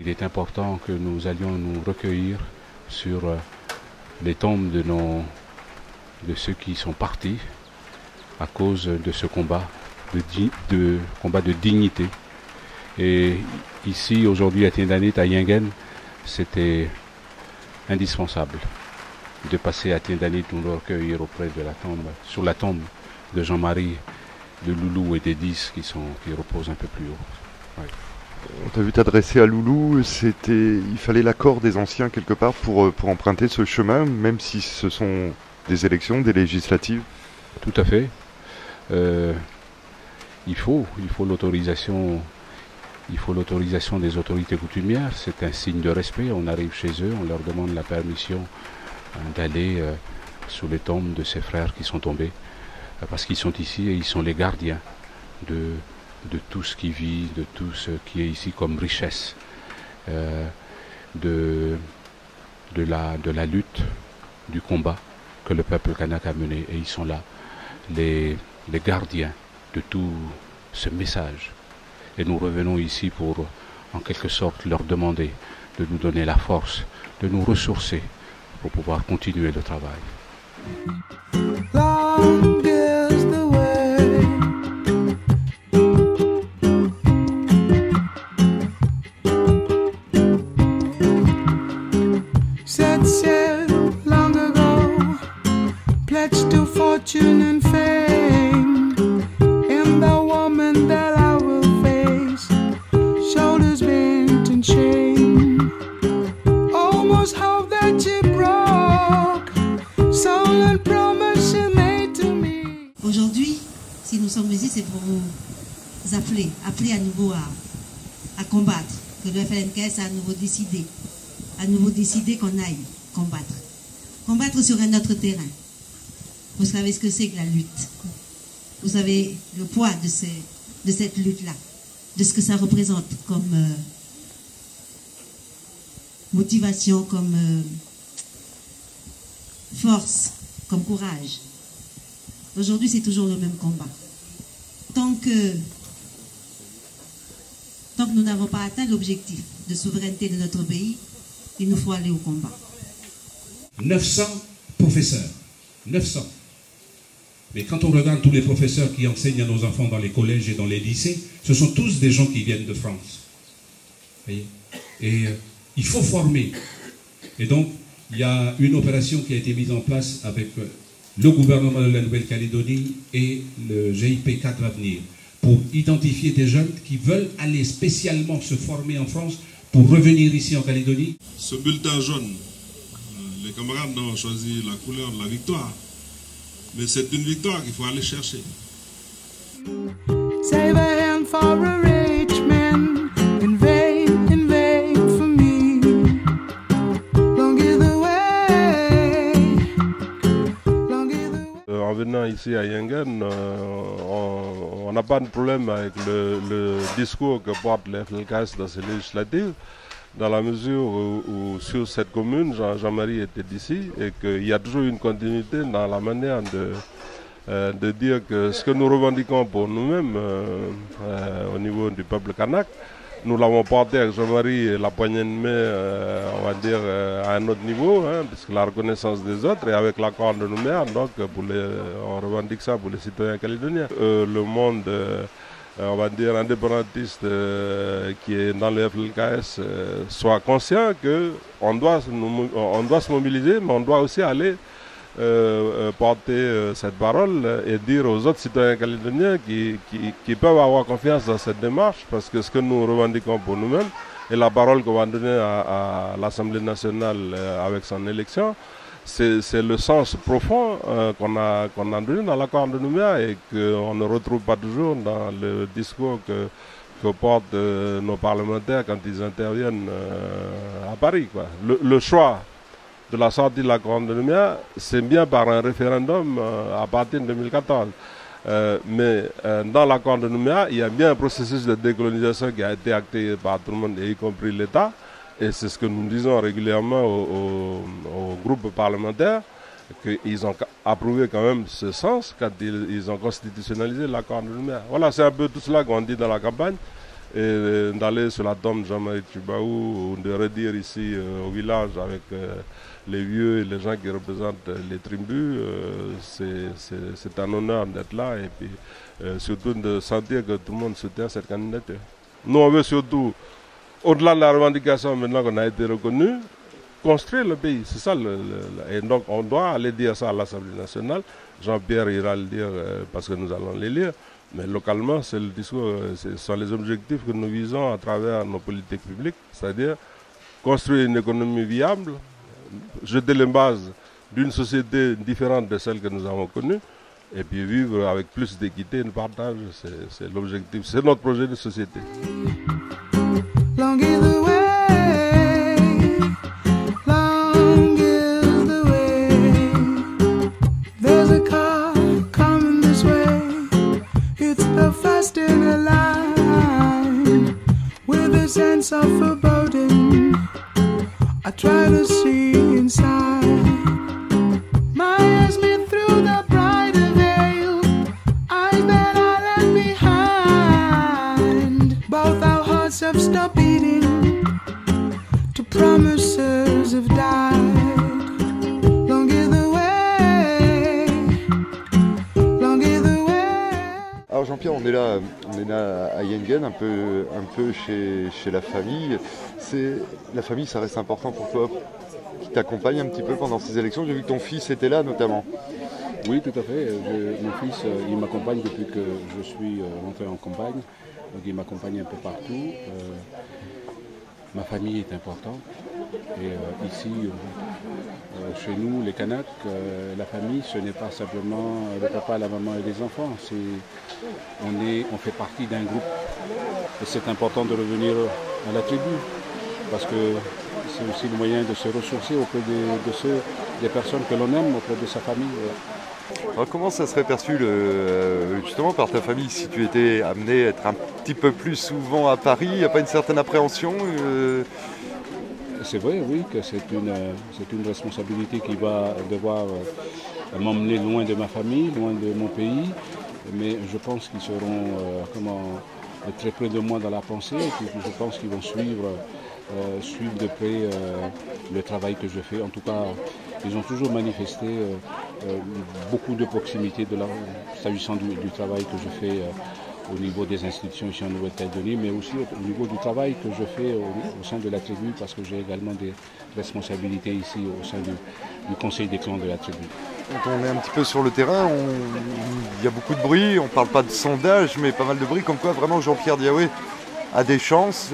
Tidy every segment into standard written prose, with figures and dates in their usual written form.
est important que nous allions nous recueillir sur les tombes de ceux qui sont partis à cause de ce combat de dignité. Et ici, aujourd'hui, à Tindanit, à Yingen, c'était indispensable de passer à Tindanit, nous recueillir auprès de la tombe, sur la tombe de Jean-Marie, de Loulou et des 10 qui reposent un peu plus haut. Ouais. On t'a vu t'adresser à Loulou, il fallait l'accord des anciens quelque part pour emprunter ce chemin, même si ce sont des élections, des législatives. Tout à fait. Il faut l'autorisation. Il faut l'autorisation des autorités coutumières. C'est un signe de respect. On arrive chez eux, on leur demande la permission d'aller sous les tombes de ces frères qui sont tombés, parce qu'ils sont ici et ils sont les gardiens de tout ce qui vit, de tout ce qui est ici comme richesse, de la lutte, du combat que le peuple kanak a mené. Et ils sont là, les gardiens de tout ce message. Et nous revenons ici pour, en quelque sorte, leur demander de nous donner la force, de nous ressourcer pour pouvoir continuer le travail. Long is the way. Set sail long ago, pledged to fortune and fame, in the woman that I will face, shoulders bent in shame. Almost hope that you broke, solemn promise you made to me. Aujourd'hui, si nous sommes ici, c'est pour vous appeler à nouveau à combattre, que le FLNKS a à nouveau décidé qu'on aille combattre. Combattre sur un autre terrain. Vous savez ce que c'est que la lutte. Vous savez le poids de cette lutte-là, de ce que ça représente comme motivation, comme force, comme courage. Aujourd'hui, c'est toujours le même combat. Tant que nous n'avons pas atteint l'objectif de souveraineté de notre pays, il nous faut aller au combat. 900 professeurs, 900. Mais quand on regarde tous les professeurs qui enseignent à nos enfants dans les collèges et dans les lycées, ce sont tous des gens qui viennent de France. Voyez? Et il faut former. Et donc, il y a une opération qui a été mise en place avec le gouvernement de la Nouvelle-Calédonie et le GIP 4 Avenir pour identifier des jeunes qui veulent aller spécialement se former en France pour revenir ici en Calédonie. Ce bulletin jaune, les camarades ont choisi la couleur de la victoire. Mais c'est une victoire qu'il faut aller chercher. Save a hand for a rich man, in vain for me. Long is the way, long is the way. En venant ici à Yingen, on n'a pas de problème avec le discours que porte le FLNKS dans ces législatives, dans la mesure où sur cette commune, Jean-Marie était d'ici et qu'il y a toujours une continuité dans la manière de dire que ce que nous revendiquons pour nous-mêmes au niveau du peuple kanak, nous l'avons porté avec Jean-Marie et la poignée de main, on va dire, à un autre niveau, puisque la reconnaissance des autres et avec l'accord de Nouméa, donc on revendique ça pour les citoyens calédoniens. Le monde on va dire, indépendantiste qui est dans le FLNKS soit conscient qu'on doit se mobiliser, mais on doit aussi aller porter cette parole et dire aux autres citoyens calédoniens qui peuvent avoir confiance dans cette démarche, parce que ce que nous revendiquons pour nous-mêmes et la parole qu'on va donner à l'Assemblée nationale avec son élection, c'est le sens profond qu'on a donné dans l'accord de Nouméa et qu'on ne retrouve pas toujours dans le discours que portent nos parlementaires quand ils interviennent à Paris, quoi. Le choix de la sortie de l'accord de Nouméa, c'est bien par un référendum à partir de 2014. Mais dans l'accord de Nouméa, il y a bien un processus de décolonisation qui a été acté par tout le monde, y compris l'État. Et c'est ce que nous disons régulièrement au groupe parlementaire, qu'ils ont approuvé quand même ce sens quand ils ont constitutionnalisé l'accord de Nouméa. Voilà, c'est un peu tout cela qu'on dit dans la campagne. et d'aller sur la tombe de Jean-Marie Tjibaou, ou de redire ici au village avec les vieux et les gens qui représentent les tribus, c'est un honneur d'être là et puis surtout de sentir que tout le monde soutient cette candidature. Nous on veut surtout, au-delà de la revendication maintenant qu'on a été reconnu, construire le pays, c'est ça. Et donc on doit aller dire ça à l'Assemblée nationale. Jean-Pierre ira le dire parce que nous allons les lire. Mais localement, c'est le discours, ce sont les objectifs que nous visons à travers nos politiques publiques, c'est-à-dire construire une économie viable, jeter les bases d'une société différente de celle que nous avons connue, et puis vivre avec plus d'équité et de partage. C'est l'objectif, c'est notre projet de société. Long is the way, long is the way. There's a car coming this way. It's the first in a line. With a sense of foreboding, I try to see inside. My eyes meet through the brighter veil, eyes that I left behind. Both our hearts have stopped beating, to promises have died. Long is the way, long is the way. Alors Jean-Pierre, on est là à Yengen, un peu chez la famille. La famille, ça reste important pour toi, qui t'accompagne un petit peu pendant ces élections. J'ai vu que ton fils était là notamment. Oui, tout à fait. Mon fils, il m'accompagne depuis que je suis rentré en campagne. Donc il m'accompagne un peu partout. Ma famille est importante. Et ici, chez nous, les Kanaks, la famille, ce n'est pas simplement le papa, la maman et les enfants. On fait partie d'un groupe. Et c'est important de revenir à la tribu. Parce que c'est aussi le moyen de se ressourcer auprès des personnes que l'on aime, auprès de sa famille. Alors comment ça serait perçu justement par ta famille si tu étais amené à être un petit peu plus souvent à Paris? Il n'y a pas une certaine appréhension C'est vrai, oui, que c'est une responsabilité qui va devoir m'emmener loin de ma famille, loin de mon pays. Mais je pense qu'ils seront très près de moi dans la pensée et puis je pense qu'ils vont suivre de près le travail que je fais. En tout cas, ils ont toujours manifesté beaucoup de proximité s'agissant du travail que je fais au niveau des institutions ici en Nouvelle-Calédonie, mais aussi au niveau du travail que je fais au sein de la tribu, parce que j'ai également des responsabilités ici au sein du conseil des clans de la tribu. Quand on est un petit peu sur le terrain, il y a beaucoup de bruit, on ne parle pas de sondage, mais pas mal de bruit, comme quoi vraiment Jean-Pierre Diawé a des chances.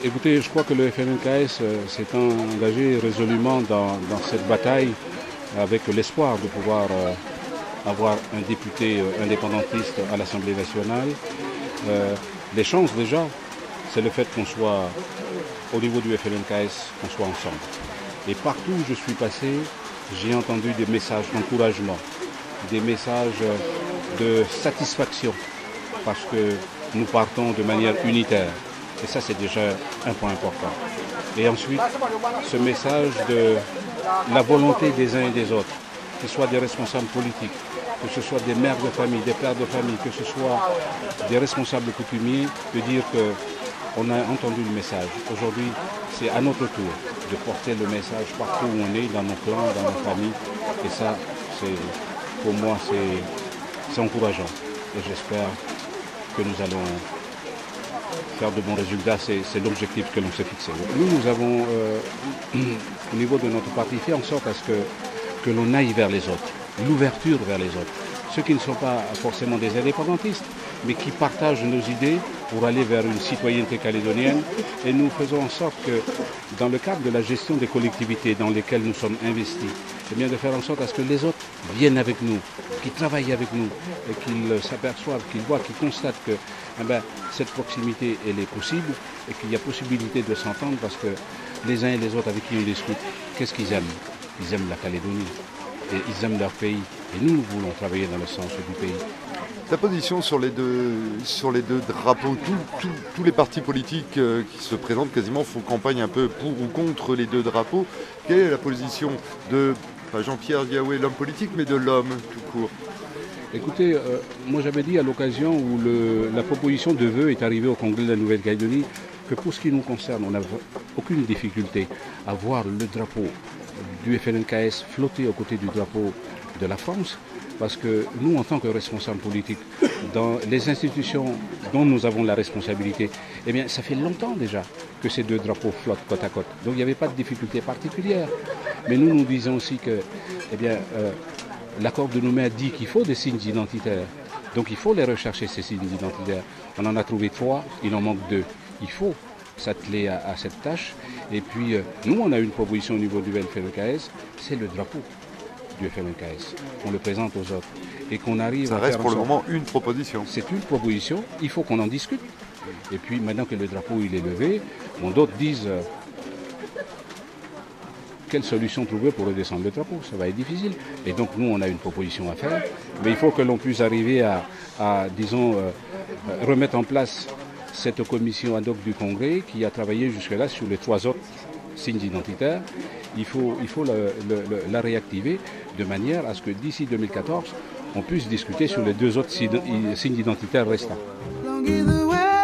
Écoutez, je crois que le FLNKS s'est engagé résolument dans cette bataille avec l'espoir de pouvoir avoir un député indépendantiste à l'Assemblée nationale. Les chances déjà, c'est le fait qu'on soit au niveau du FLNKS, qu'on soit ensemble. Et partout où je suis passé, j'ai entendu des messages d'encouragement, des messages de satisfaction, parce que nous partons de manière unitaire. Et ça, c'est déjà un point important. Et ensuite, ce message de la volonté des uns et des autres, que ce soit des responsables politiques, que ce soit des mères de famille, des pères de famille, que ce soit des responsables coutumiers, de dire qu'on a entendu le message. Aujourd'hui, c'est à notre tour de porter le message partout où on est, dans nos clans, dans nos familles. Et ça, pour moi, c'est encourageant. Et j'espère que nous allons faire de bons résultats, c'est l'objectif que l'on s'est fixé. Nous avons, au niveau de notre parti, fait en sorte à ce que l'on aille vers les autres, l'ouverture vers les autres. Ceux qui ne sont pas forcément des indépendantistes, mais qui partagent nos idées pour aller vers une citoyenneté calédonienne. Et nous faisons en sorte que, dans le cadre de la gestion des collectivités dans lesquelles nous sommes investis, c'est bien de faire en sorte à ce que les autres viennent avec nous, qu'ils travaillent avec nous, et qu'ils s'aperçoivent, qu'ils voient, qu'ils constatent que cette proximité, elle est possible, et qu'il y a possibilité de s'entendre, parce que les uns et les autres avec qui on discute, qu'est-ce qu'ils aiment? Ils aiment la Calédonie, et ils aiment leur pays, et nous voulons travailler dans le sens du pays. Ta position sur les deux drapeaux, tous les partis politiques qui se présentent quasiment font campagne un peu pour ou contre les deux drapeaux. Quelle est la position de, pas Jean-Pierre Diawé, l'homme politique, mais de l'homme tout court? Écoutez, moi j'avais dit à l'occasion où la proposition de vœux est arrivée au Congrès de la Nouvelle-Calédonie que pour ce qui nous concerne, on n'a aucune difficulté à voir le drapeau du FLNKS flotter aux côtés du drapeau de la France, parce que nous, en tant que responsables politiques, dans les institutions dont nous avons la responsabilité, eh bien, ça fait longtemps déjà que ces deux drapeaux flottent côte à côte. Donc il n'y avait pas de difficulté particulière. Mais nous disons aussi que, eh bien, l'accord de Nouméa dit qu'il faut des signes identitaires. Donc il faut les rechercher, ces signes identitaires. On en a trouvé 3, il en manque 2. Il faut s'atteler à cette tâche. Et puis, nous, on a une proposition au niveau du FLNKS, c'est le drapeau du FLNKS. On le présente aux autres. Et qu'on arrive à faire... Ça reste pour le moment une proposition. C'est une proposition, il faut qu'on en discute. Et puis, maintenant que le drapeau il est levé, bon, d'autres disent... quelle solution trouver pour redescendre le drapeau? Ça va être difficile. Et donc nous, on a une proposition à faire. Mais il faut que l'on puisse arriver à disons, remettre en place cette commission ad hoc du Congrès qui a travaillé jusque-là sur les 3 autres signes identitaires. Il faut la réactiver de manière à ce que d'ici 2014, on puisse discuter sur les 2 autres signes identitaires restants. Long either way.